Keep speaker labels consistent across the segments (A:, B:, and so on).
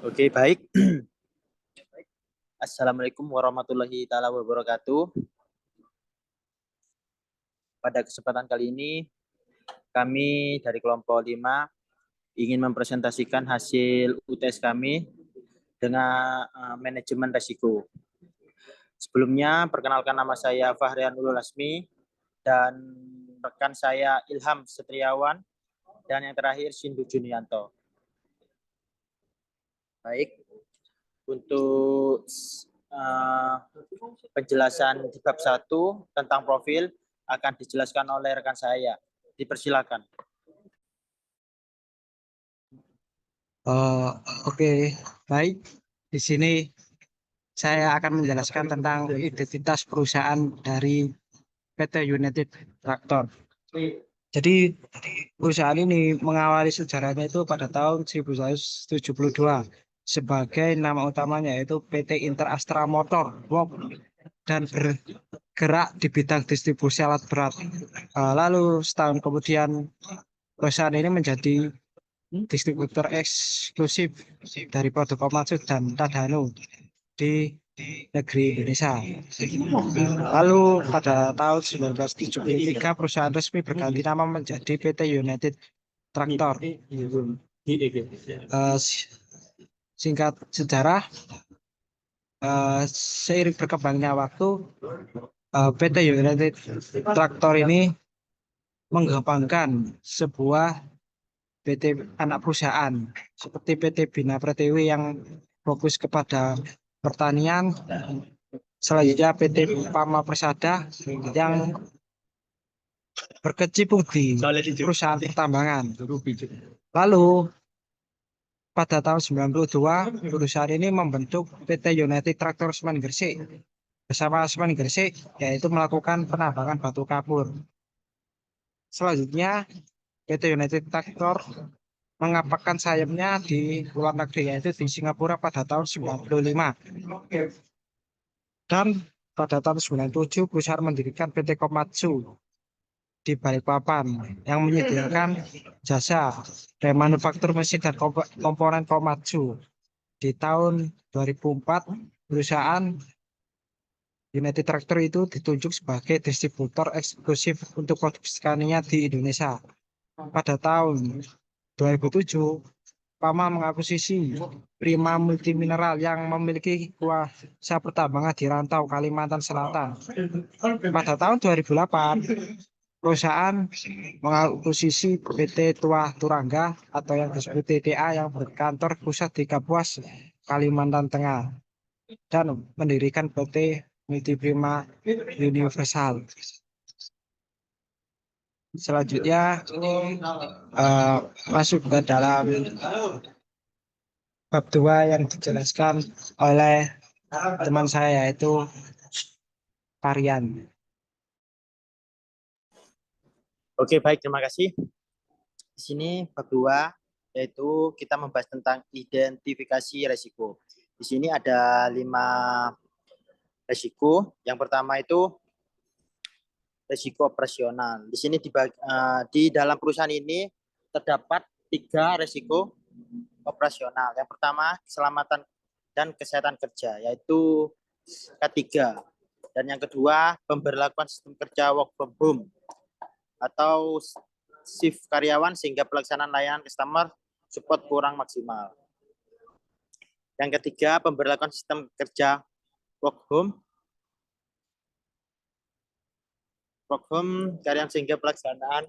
A: Oke, baik. Assalamualaikum warahmatullahi taala wabarakatuh. Pada kesempatan kali ini, kami dari kelompok 5 ingin mempresentasikan hasil UTS kami dengan manajemen risiko. Sebelumnya, perkenalkan nama saya Fahrian Ulul Asmi dan rekan saya Ilham Setriawan dan yang terakhir Sindu Junianto. Baik, untuk penjelasan di bab 1 tentang profil akan dijelaskan oleh rekan saya. Dipersilakan.
B: Oke, baik. Di sini saya akan menjelaskan tentang identitas perusahaan dari PT United Tractor. Jadi perusahaan ini mengawali sejarahnya itu pada tahun 1972 sebagai nama utamanya yaitu PT Inter Astra Motor dan bergerak di bidang distribusi alat berat. Lalu setahun kemudian perusahaan ini menjadi distributor eksklusif dari produk Komatsu dan Tadano di negeri Indonesia. Lalu pada tahun 1973 perusahaan resmi berganti nama menjadi PT United Tractor. Singkat sejarah, seiring berkembangnya waktu, PT United Tractor ini mengembangkan sebuah PT anak perusahaan seperti PT Bina Pertiwi yang fokus kepada pertanian, selanjutnya PT Pama Persada yang berkecimpung di perusahaan pertambangan. Lalu pada tahun 92 perusahaan ini membentuk PT United Tractor Semen Gresik. Bersama Semen Gresik yaitu melakukan penambangan batu kapur. Selanjutnya PT United Tractor mengapakkan sayapnya di luar negeri yaitu di Singapura pada tahun 95. Dan pada tahun 97 perusahaan mendirikan PT Komatsu di Balikpapan yang menyediakan jasa remanufaktur mesin dan komponen Komatsu. Di tahun 2004 perusahaan United Tractor itu ditunjuk sebagai distributor eksklusif untuk produk Scania di Indonesia. Pada tahun 2007, Pama mengakuisisi Prima Multimineral yang memiliki kuasa pertambangan di Rantau, Kalimantan Selatan. Pada tahun 2008, perusahaan mengakuisisi PT Tua Turangga atau yang disebut TTA yang berkantor pusat di Kapuas, Kalimantan Tengah, dan mendirikan PT Multiprima Universal. Selanjutnya masuk ke dalam bab 2 yang dijelaskan oleh teman saya yaitu Varian.
A: Oke, baik, terima kasih. Di sini bab 2 yaitu kita membahas tentang identifikasi resiko. Di sini ada 5 resiko. Yang pertama itu resiko operasional. Di sini di dalam perusahaan ini terdapat 3 resiko operasional. Yang pertama, keselamatan dan kesehatan kerja, yaitu K3. Dan yang kedua, pemberlakuan sistem kerja work from home atau shift karyawan sehingga pelaksanaan layanan customer support kurang maksimal. Yang ketiga, pemberlakuan sistem kerja work home karyawan sehingga pelaksanaan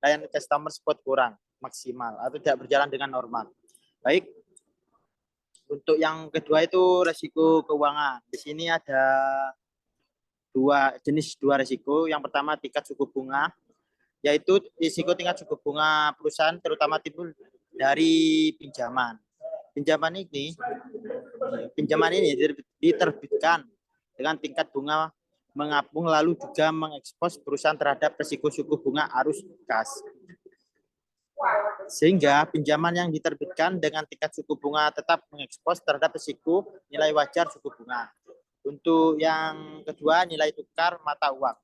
A: layanan customer support kurang maksimal atau tidak berjalan dengan normal. Baik, untuk yang kedua itu resiko keuangan. Di sini ada dua resiko. Yang pertama tingkat suku bunga, yaitu risiko tingkat suku bunga perusahaan terutama timbul dari pinjaman. Pinjaman ini diterbitkan dengan tingkat bunga mengapung lalu juga mengekspos perusahaan terhadap risiko suku bunga arus kas. Sehingga pinjaman yang diterbitkan dengan tingkat suku bunga tetap mengekspos terhadap risiko nilai wajar suku bunga. Untuk yang kedua, nilai tukar mata uang.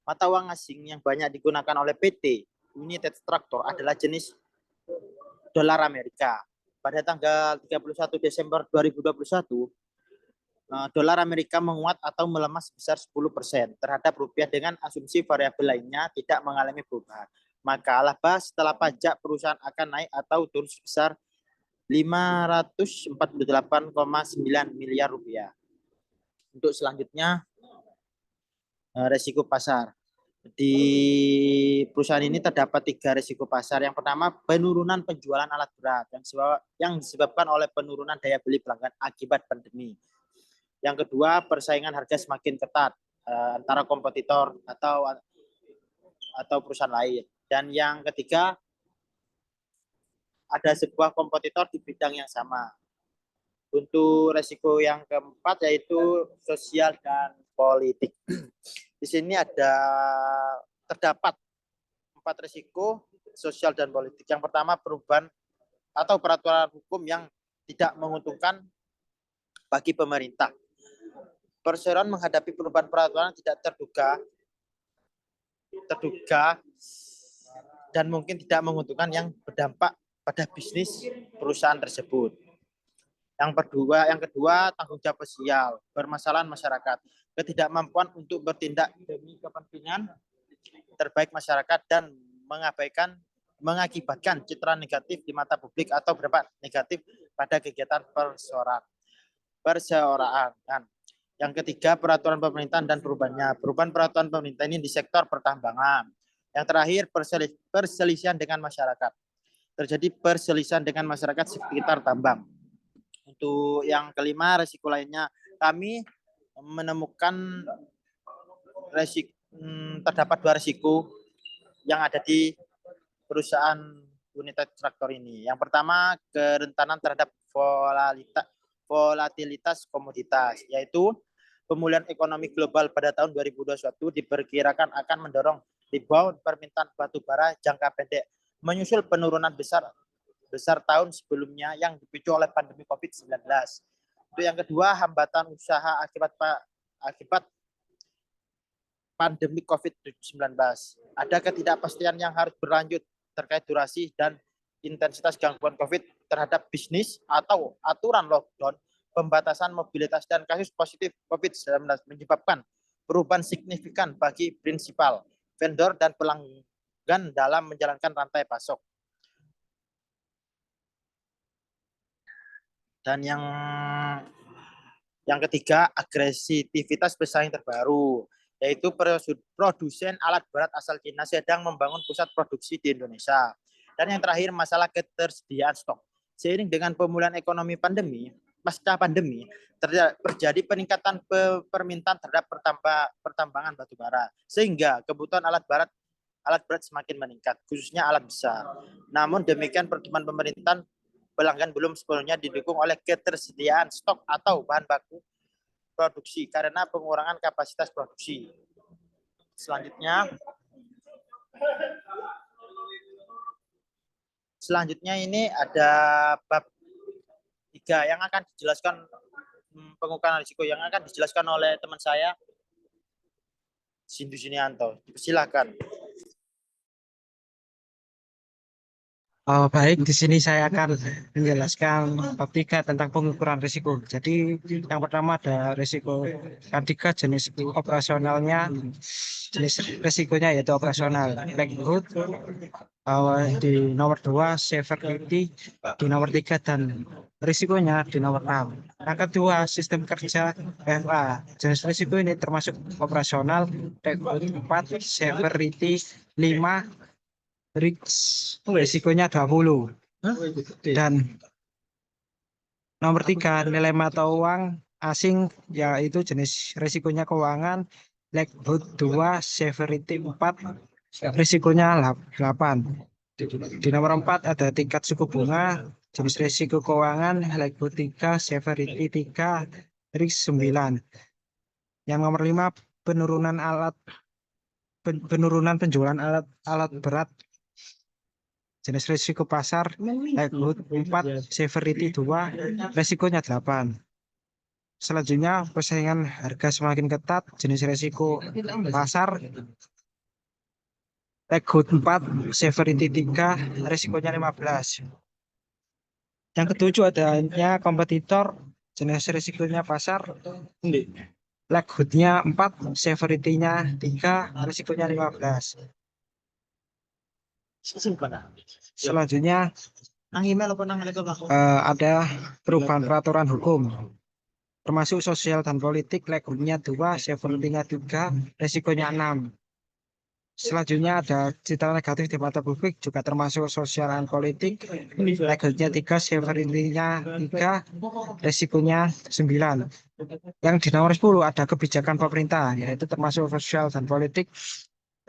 A: Mata uang asing yang banyak digunakan oleh PT United Tractor adalah jenis dolar Amerika. Pada tanggal 31 Desember 2021, dolar Amerika menguat atau melemah sebesar 10% terhadap rupiah dengan asumsi variabel lainnya tidak mengalami perubahan. Maka laba setelah pajak perusahaan akan naik atau turun sebesar 548,9 miliar rupiah. Untuk selanjutnya, resiko pasar. Di perusahaan ini terdapat 3 risiko pasar. Yang pertama, penurunan penjualan alat berat yang disebabkan oleh penurunan daya beli pelanggan akibat pandemi. Yang kedua, persaingan harga semakin ketat antara kompetitor atau perusahaan lain. Dan yang ketiga, ada sebuah kompetitor di bidang yang sama. Untuk resiko yang keempat yaitu sosial dan politik. Di sini terdapat 4 risiko sosial dan politik. Yang pertama, perubahan atau peraturan hukum yang tidak menguntungkan bagi pemerintah. Perseroan menghadapi perubahan peraturan tidak terduga dan mungkin tidak menguntungkan yang berdampak pada bisnis perusahaan tersebut. Yang kedua, tanggung jawab sosial, permasalahan masyarakat, ketidakmampuan untuk bertindak demi kepentingan terbaik masyarakat dan mengakibatkan citra negatif di mata publik atau berdampak negatif pada kegiatan perseorangan. Yang ketiga, peraturan pemerintahan dan perubahannya. Perubahan peraturan pemerintah ini di sektor pertambangan. Yang terakhir, perselisihan dengan masyarakat. Terjadi perselisihan dengan masyarakat sekitar tambang. Untuk yang kelima, risiko lainnya, kami menemukan terdapat 2 risiko yang ada di perusahaan United Tractor ini. Yang pertama, kerentanan terhadap volatilitas komoditas, yaitu pemulihan ekonomi global pada tahun 2021 diperkirakan akan mendorong rebound permintaan batu bara jangka pendek, menyusul penurunan besar tahun sebelumnya yang dipicu oleh pandemi COVID-19. Untuk yang kedua, hambatan usaha akibat pandemi COVID-19. Ada ketidakpastian yang harus berlanjut terkait durasi dan intensitas gangguan COVID terhadap bisnis atau aturan lockdown, pembatasan mobilitas dan kasus positif COVID-19 menyebabkan perubahan signifikan bagi prinsipal, vendor, dan pelanggan dalam menjalankan rantai pasok. Dan yang ketiga, agresivitas pesaing terbaru, yaitu produsen alat berat asal Cina sedang membangun pusat produksi di Indonesia. Dan yang terakhir, masalah ketersediaan stok. Seiring dengan pemulihan ekonomi pasca pandemi, terjadi peningkatan permintaan terhadap pertambangan batu bara, sehingga kebutuhan alat berat semakin meningkat, khususnya alat besar. Namun demikian, pertumbuhan pemerintahan pelanggan belum sepenuhnya didukung oleh ketersediaan stok atau bahan baku produksi karena pengurangan kapasitas produksi. Selanjutnya ini ada bab 3 yang akan dijelaskan pengukuran risiko yang akan dijelaskan oleh teman saya Sindu Sinianto. Silakan.
B: Baik, di sini saya akan menjelaskan bab 3 tentang pengukuran risiko. Jadi yang pertama ada risiko K3, jenis operasionalnya, jenis risikonya yaitu operasional, likelihood, di nomor 2, severity, di nomor 3, dan risikonya di nomor 6. Yang kedua, sistem kerja FA. Jenis risiko ini termasuk operasional, likelihood 4, severity 5, risikonya 20. Dan nomor 3, nilai mata uang asing, yaitu jenis risikonya keuangan, likelihood 2, severity 4, risikonya 8. Di nomor 4 ada tingkat suku bunga, jenis risiko keuangan, likelihood 3, severity 3, risk 9. Yang nomor 5, penurunan penjualan alat berat, jenis risiko pasar, likelihood 4, severity 2, risikonya 8. Selanjutnya, persaingan harga semakin ketat, jenis risiko pasar, likelihood 4, severity 3, risikonya 15. Yang ketujuh adanya kompetitor, jenis risikonya pasar, likelihood-nya 4, severity-nya 3, risikonya 15. Selanjutnya ada perubahan peraturan hukum, termasuk sosial dan politik, likelihood-nya 2, severity-nya 3, risikonya 6. Selanjutnya ada citra negatif di mata publik, juga termasuk sosial dan politik, likelihood-nya 3, severity-nya 3, risikonya 9. Yang di nomor 10 ada kebijakan pemerintah, yaitu termasuk sosial dan politik,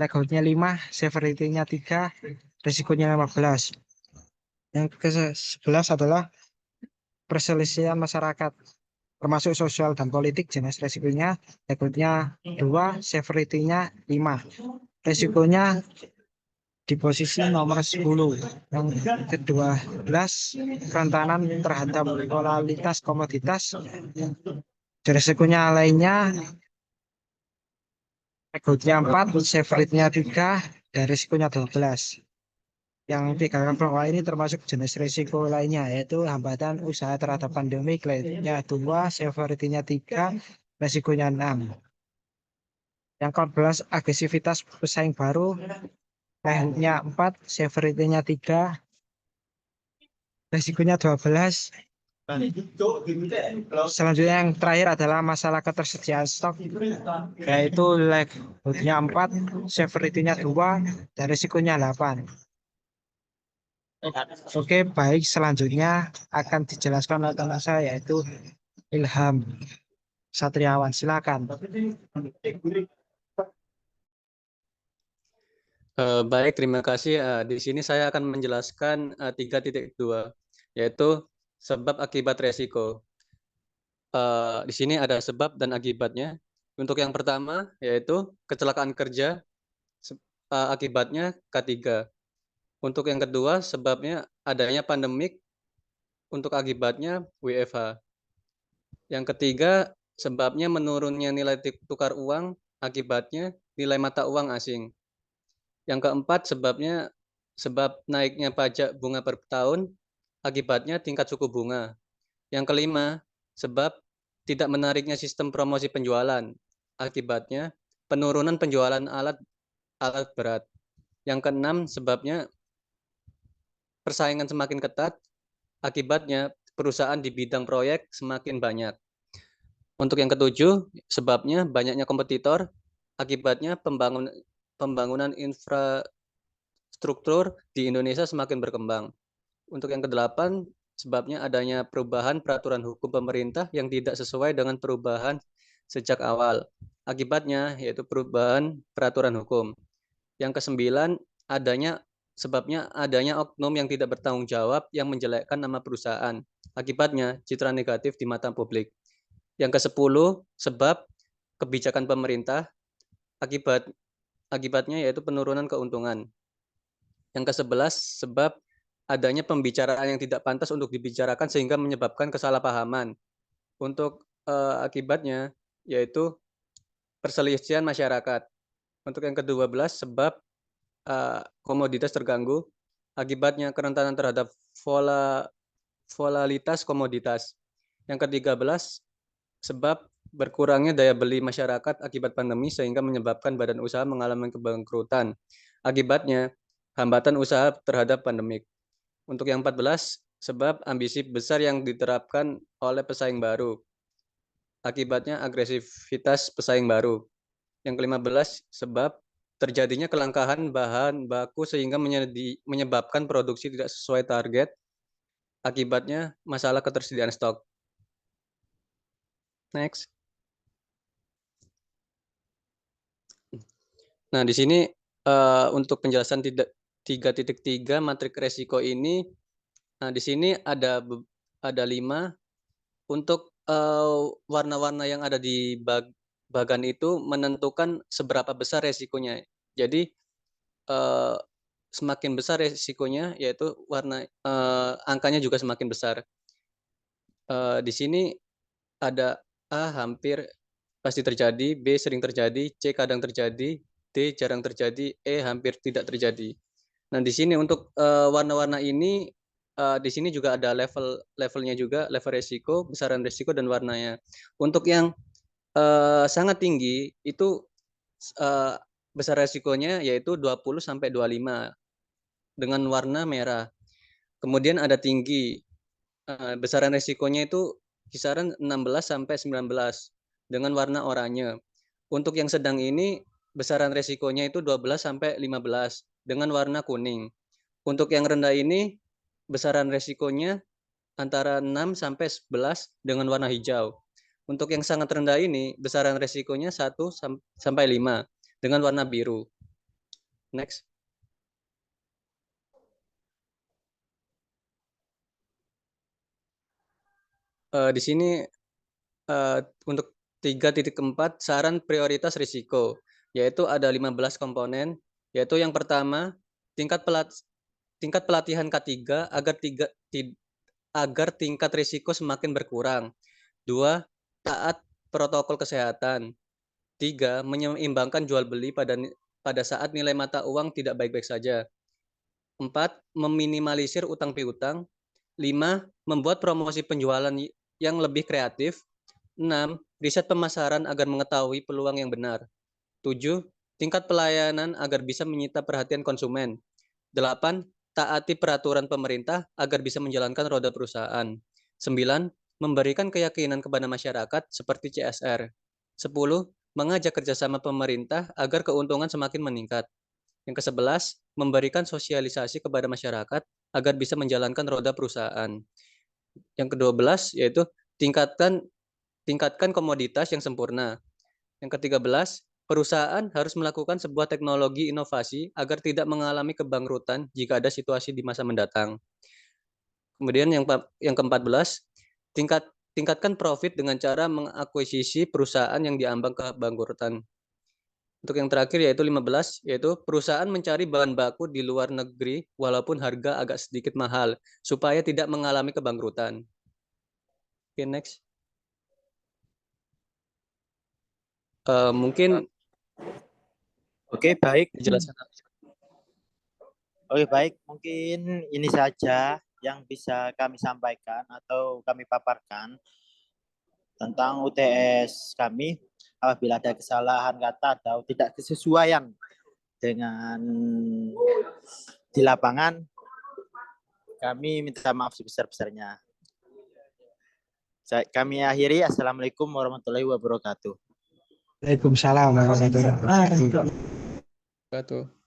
B: likelihood-nya 5, severity-nya 3, risikonya 15. Yang ke-11 adalah perselisihan masyarakat, termasuk sosial dan politik, jenis risikonya, likelihood-nya 2, severity-nya 5. Risikonya di posisi nomor 10. Yang ke-12, kerentanan terhadap volatilitas komoditas, risikonya lainnya, likelihood-nya 4, severity-nya 3, dan risikonya 12. Yang 3 bawah ini termasuk jenis risiko lainnya, yaitu hambatan usaha terhadap pandemi, likelihood-nya 2, severity-nya 3, risikonya 6. Yang ke-14, agresivitas pesaing baru, likelihood-nya 4, severity-nya 3, risikonya 12. Selanjutnya yang terakhir adalah masalah ketersediaan stok, yaitu likelihood-nya 4, severity-nya 2, dan risikonya 8. Oke, baik. Selanjutnya akan dijelaskan oleh teman saya, yaitu Ilham Satriawan. Silakan.
C: Baik, terima kasih. Di sini saya akan menjelaskan 3.2, yaitu sebab akibat resiko. Di sini ada sebab dan akibatnya. Untuk yang pertama, yaitu kecelakaan kerja, akibatnya K3. Untuk yang kedua, sebabnya adanya pandemik, untuk akibatnya WFH. Yang ketiga, sebabnya menurunnya nilai tukar uang, akibatnya nilai mata uang asing. Yang keempat, sebab naiknya pajak bunga per tahun, akibatnya tingkat suku bunga. Yang kelima, sebab tidak menariknya sistem promosi penjualan, akibatnya penurunan penjualan alat berat. Yang keenam, sebabnya persaingan semakin ketat, akibatnya perusahaan di bidang proyek semakin banyak. Untuk yang ketujuh, sebabnya banyaknya kompetitor, akibatnya pembangunan infrastruktur di Indonesia semakin berkembang. Untuk yang kedelapan, sebabnya adanya perubahan peraturan hukum pemerintah yang tidak sesuai dengan perubahan sejak awal. Akibatnya yaitu perubahan peraturan hukum. Yang kesembilan, sebabnya adanya oknum yang tidak bertanggung jawab yang menjelekkan nama perusahaan. Akibatnya citra negatif di mata publik. Yang ke-10, sebab kebijakan pemerintah, akibatnya yaitu penurunan keuntungan. Yang ke-11, sebab adanya pembicaraan yang tidak pantas untuk dibicarakan sehingga menyebabkan kesalahpahaman. Untuk akibatnya yaitu perselisihan masyarakat. Untuk yang ke-12, sebab komoditas terganggu, akibatnya kerentanan terhadap volatilitas komoditas. Yang ke-13, sebab berkurangnya daya beli masyarakat akibat pandemi sehingga menyebabkan badan usaha mengalami kebangkrutan. Akibatnya hambatan usaha terhadap pandemik. Untuk yang 14, sebab ambisi besar yang diterapkan oleh pesaing baru. Akibatnya agresivitas pesaing baru. Yang ke-15, sebab terjadinya kelangkaan bahan baku sehingga menyebabkan produksi tidak sesuai target. Akibatnya masalah ketersediaan stok. Next. Nah, di sini untuk penjelasan 3.3 matrik resiko ini, nah di sini ada 5 untuk warna-warna yang ada di bagan itu menentukan seberapa besar resikonya. Jadi semakin besar resikonya, yaitu angkanya juga semakin besar. Di sini ada A hampir pasti terjadi, B sering terjadi, C kadang terjadi, D jarang terjadi, E hampir tidak terjadi. Nah, di sini untuk warna-warna ini di sini juga ada levelnya juga, level resiko, besaran resiko dan warnanya. Untuk yang sangat tinggi itu besar resikonya yaitu 20 sampai 25 dengan warna merah. Kemudian ada tinggi, besaran resikonya itu kisaran 16 sampai 19 dengan warna oranye. Untuk yang sedang ini besaran resikonya itu 12 sampai 15 dengan warna kuning. Untuk yang rendah ini besaran resikonya antara 6 sampai 11 dengan warna hijau. Untuk yang sangat rendah ini besaran resikonya 1 sampai 5 dengan warna biru. Next. Di sini untuk 3.4 saran prioritas risiko, yaitu ada 15 komponen, yaitu yang pertama tingkat pelatihan K3 agar tingkat risiko semakin berkurang. 2. Taat protokol kesehatan. 3. Menyeimbangkan jual beli pada saat nilai mata uang tidak baik-baik saja. 4. Meminimalisir utang piutang. 5. Membuat promosi penjualan yang lebih kreatif. 6. Riset pemasaran agar mengetahui peluang yang benar. 7. Tingkat pelayanan agar bisa menyita perhatian konsumen. 8. Taati peraturan pemerintah agar bisa menjalankan roda perusahaan. 9. Memberikan keyakinan kepada masyarakat seperti CSR. 10. Mengajak kerjasama pemerintah agar keuntungan semakin meningkat. Yang ke-11, memberikan sosialisasi kepada masyarakat agar bisa menjalankan roda perusahaan. Yang ke-12 yaitu tingkatkan komoditas yang sempurna. Yang ke-13, perusahaan harus melakukan sebuah teknologi inovasi agar tidak mengalami kebangkrutan jika ada situasi di masa mendatang. Kemudian yang ke-14, tingkatkan profit dengan cara mengakuisisi perusahaan yang diambang kebangkrutan. Untuk yang terakhir yaitu 15, yaitu perusahaan mencari bahan baku di luar negeri walaupun harga agak sedikit mahal supaya tidak mengalami kebangkrutan. Oke, next. Mungkin
A: Oke, baik.
C: dijelaskan.
A: Oke, baik. Mungkin ini saja yang bisa kami sampaikan atau kami paparkan tentang UTS kami. Apabila ada kesalahan kata atau tidak kesesuaian dengan di lapangan, kami minta maaf sebesar-besarnya. Kami akhiri. Assalamualaikum warahmatullahi wabarakatuh.
B: Waalaikumsalam warahmatullahi wabarakatuh.
C: Wabarakatuh.